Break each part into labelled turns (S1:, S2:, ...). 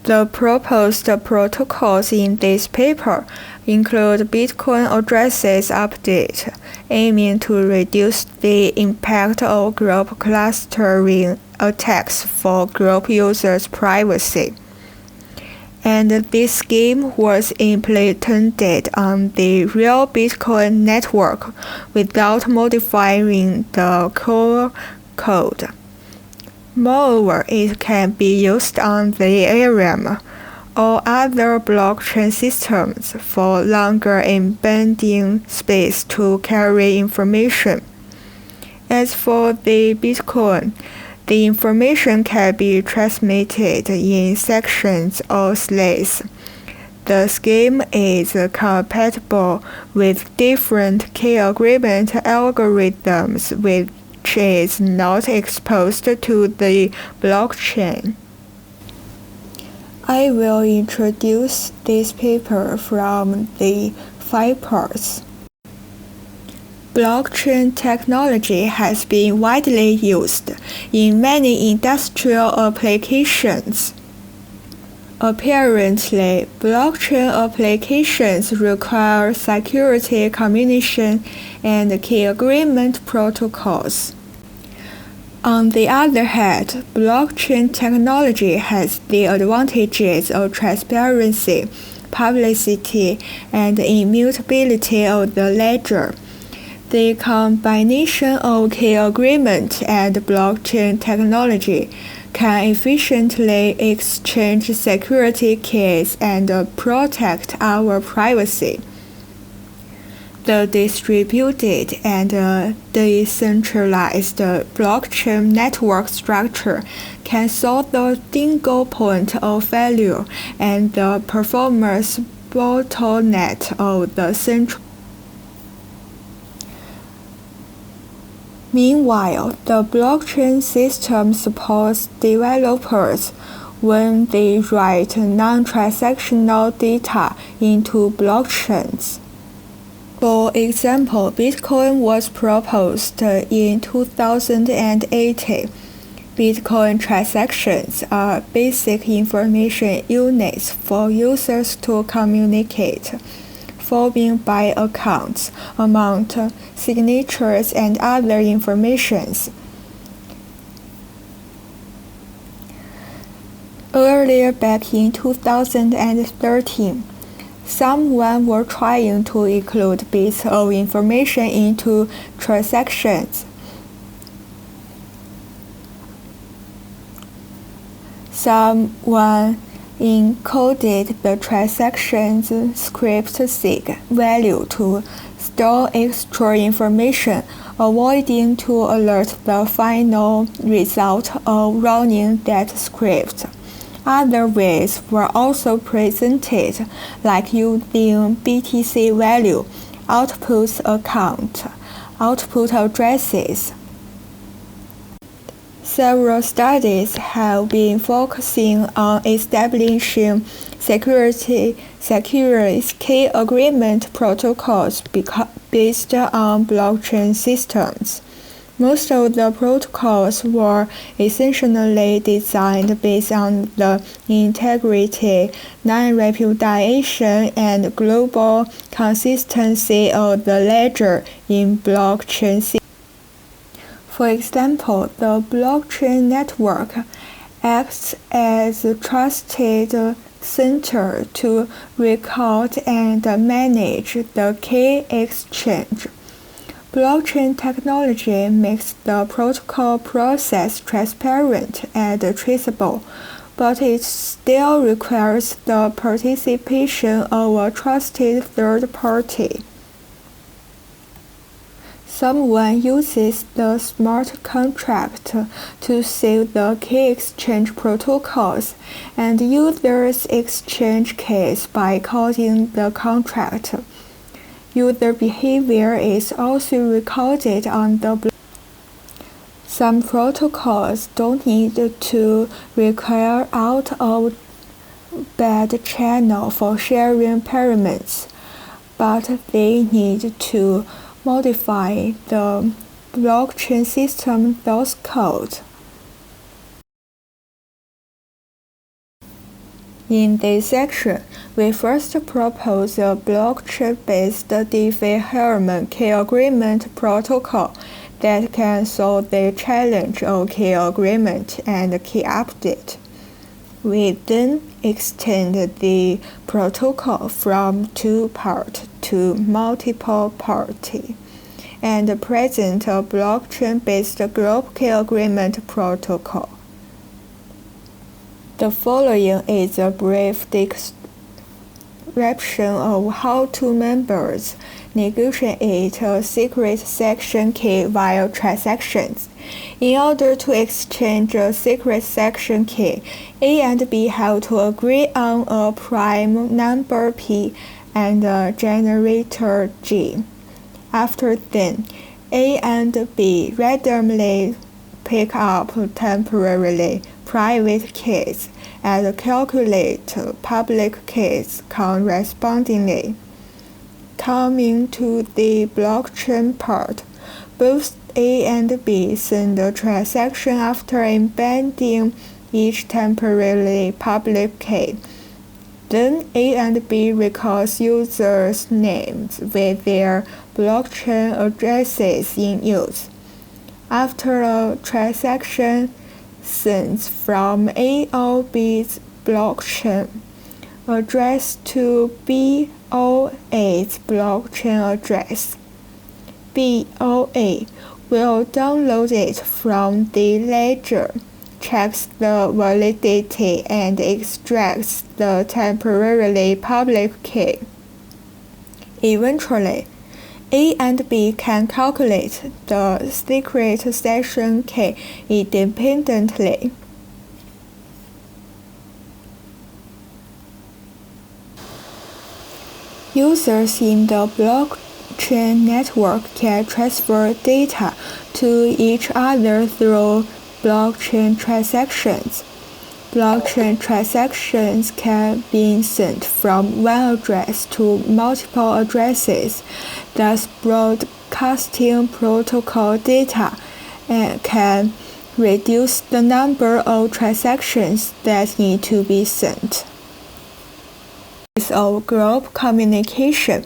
S1: The proposed protocols in this paper include Bitcoin addresses update, aiming to reduce the impact of group clustering attacks for group users' privacy. And this scheme was implemented on the real Bitcoin network without modifying the core code. Moreover, it can be used on the Ethereum or other blockchain systems for longer embedding space to carry information. As for the Bitcoin, the information can be transmitted in sections or slices. The scheme is compatible with different key agreement algorithms which is not exposed to the blockchain. I will introduce this paper from the 5 parts. Blockchain technology has been widely used in many industrial applications. Apparently, blockchain applications require security communication and key agreement protocols. On the other hand, blockchain technology has the advantages of transparency, publicity, and immutability of the ledger. The combination of key agreement and blockchain technology can efficiently exchange security keys and protect our privacy. The distributed and decentralized blockchain network structure can solve the single point of failure and the performance bottleneck of the central. Meanwhile, the blockchain system supports developers when they write non-transactional data into blockchains. For example, Bitcoin was proposed in 2018. Bitcoin transactions are basic information units for users to communicate, forming by accounts, amount, signatures, and other informations. Earlier back in 2013, someone were trying to include bits of information into transactions. Someone encoded the transaction's script sig value to store extra information, avoiding to alert the final result of running that script. Other ways were also presented, like using BTC value, output account, output addresses. Several studies have been focusing on establishing secure key agreement protocols based on blockchain systems. Most of the protocols were essentially designed based on the integrity, non-repudiation, and global consistency of the ledger in blockchain systems. For example, the blockchain network acts as a trusted center to record and manage the key exchange. Blockchain technology makes the protocol process transparent and traceable, but it still requires the participation of a trusted third party. Someone uses the smart contract to save the key exchange protocols, and users exchange keys by calling the contract. User behavior is also recorded on the blockchain. Some protocols don't need to require out-of-band channel for sharing paraments, but they need to modify the blockchain system source code. In this section, we first propose a blockchain-based DeFi-Harman key agreement protocol that can solve the challenge of key agreement and key update. We then extend the protocol from two-part to multiple-party, and present a blockchain-based group key agreement protocol. The following is a brief description of how two members negotiate a secret section key via transactions. In order to exchange a secret section key, A and B have to agree on a prime number P and a generator G. After then, A and B randomly pick up temporarily private keys and calculate public keys correspondingly. Coming to the blockchain part, both A and B send a transaction after embedding each temporarily public key. Then A and B records users' names with their blockchain addresses in use. After a transaction sends from A or B's blockchain address to B or A's blockchain address, B or A will download it from the ledger, checks the validity, and extracts the temporarily public key. Eventually, A and B can calculate the secret session key independently. Users in the blockchain network can transfer data to each other through blockchain transactions. Blockchain transactions can be sent from one address to multiple addresses, thus broadcasting protocol data and can reduce the number of transactions that need to be sent. Of group communication,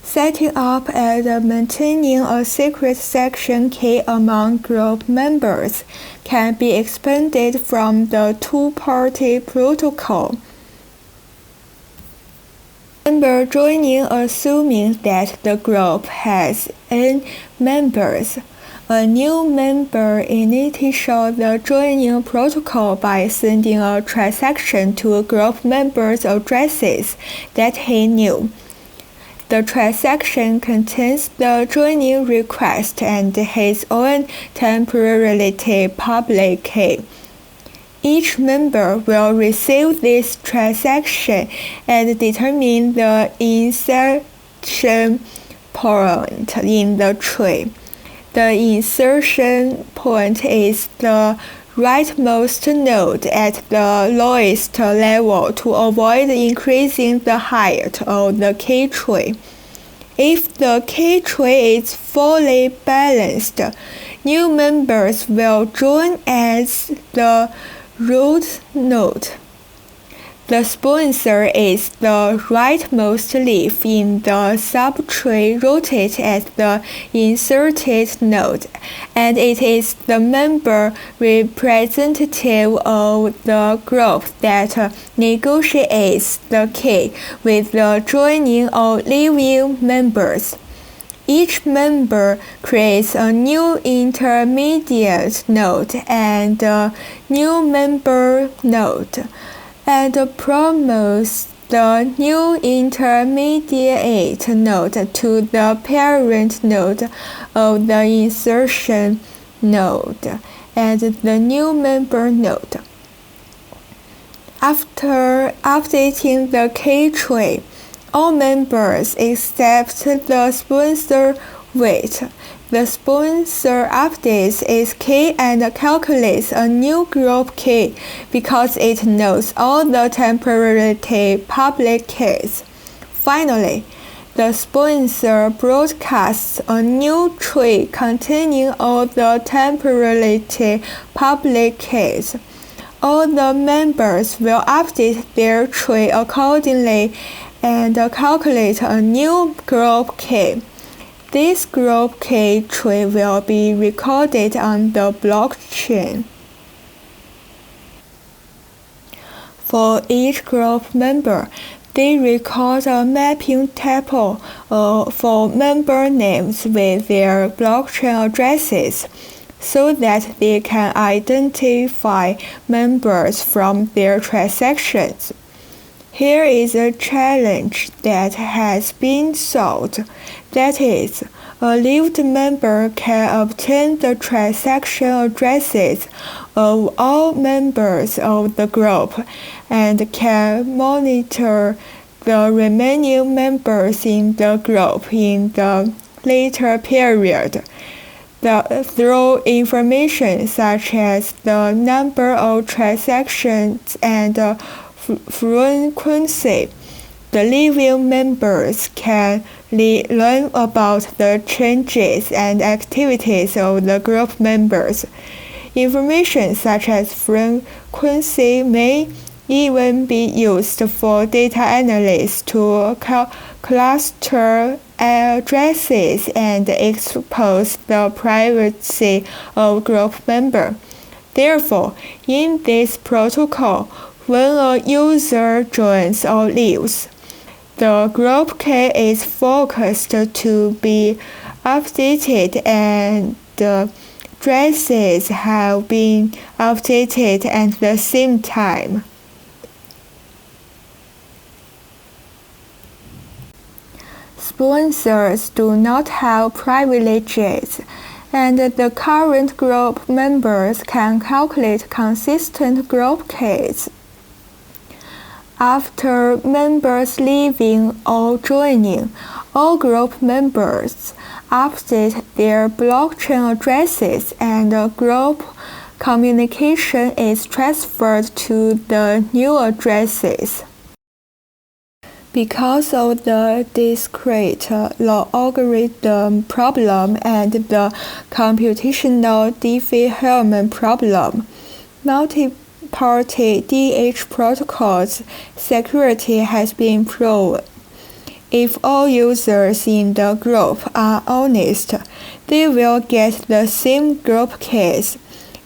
S1: setting up and maintaining a secret section key among group members can be expanded from the two-party protocol. Member joining assuming that the group has n members. A new member initiates the joining protocol by sending a transaction to a group member's addresses that he knew. The transaction contains the joining request and his own temporarily public key. Each member will receive this transaction and determine the insertion point in the tree. The insertion point is the rightmost node at the lowest level to avoid increasing the height of the key tree. If the key tree is fully balanced, new members will join as the root node. The sponsor is the rightmost leaf in the subtree rooted at the inserted node, and it is the member representative of the group that negotiates the key with the joining or leaving members. Each member creates a new intermediate node and a new member node, and promotes the new intermediate node to the parent node of the insertion node and the new member node. After updating the key tree, all members except the sponsor wait. The sponsor updates its key and calculates a new group key because it knows all the temporary public keys. Finally, the sponsor broadcasts a new tree containing all the temporary public keys. All the members will update their tree accordingly and calculate a new group key. This group key tree will be recorded on the blockchain. For each group member, they record a mapping table for member names with their blockchain addresses, so that they can identify members from their transactions. Here is a challenge that has been solved. That is, a lived member can obtain the transaction addresses of all members of the group and can monitor the remaining members in the group in the later period. Through information such as the number of transactions and frequency, the living members can learn about the changes and activities of the group members. Information such as frequency may even be used for data analysts to cluster addresses and expose the privacy of group member. Therefore, in this protocol, when a user joins or leaves, the group key is focused to be updated and the addresses have been updated at the same time. Sponsors do not have privileges, and the current group members can calculate consistent group keys. After members leaving or joining, all group members update their blockchain addresses and group communication is transferred to the new addresses. Because of the discrete logarithm problem and the computational Diffie-Hellman problem, multi-party DH protocols security has been improved. If all users in the group are honest, they will get the same group keys.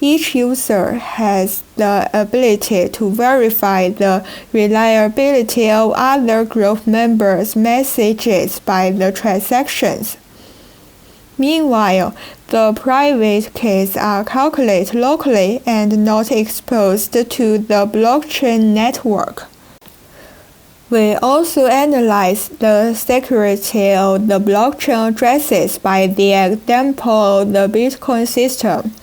S1: Each user has the ability to verify the reliability of other group members' messages by the transactions. Meanwhile, the private keys are calculated locally and not exposed to the blockchain network. We also analyze the security of the blockchain addresses by the example of the Bitcoin system.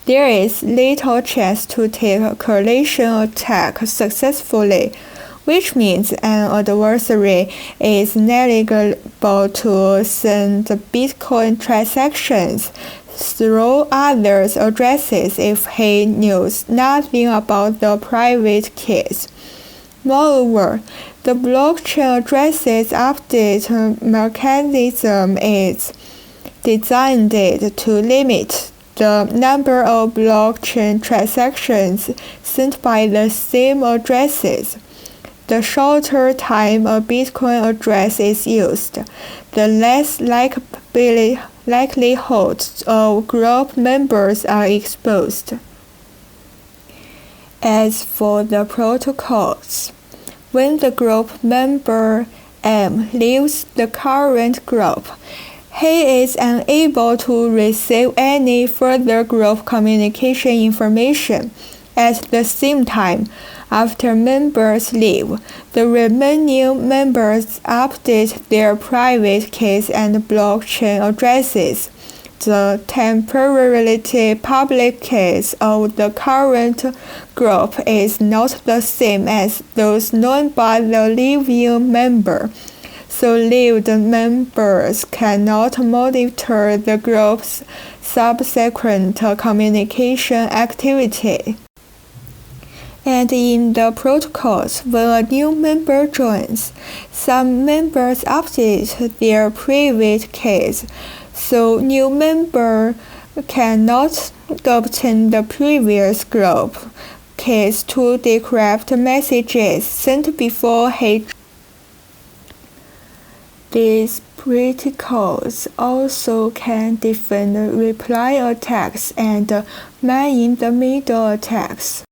S1: There is little chance to take a correlation attack successfully, which means an adversary is negligible to send Bitcoin transactions through others' addresses if he knows nothing about the private keys. Moreover, the blockchain addresses update mechanism is designed to limit the number of blockchain transactions sent by the same addresses. The shorter time a Bitcoin address is used, the less likelihood of group members are exposed. As for the protocols, when the group member M leaves the current group, he is unable to receive any further group communication information. At the same time, after members leave, the remaining members update their private keys and blockchain addresses. The temporarily public keys of the current group is not the same as those known by the leaving member, so leaved members cannot monitor the group's subsequent communication activity. And in the protocols, when a new member joins, some members update their private keys, so new member cannot obtain the previous group keys to decrypt messages sent before he. These protocols also can defend reply attacks and man-in-the-middle attacks.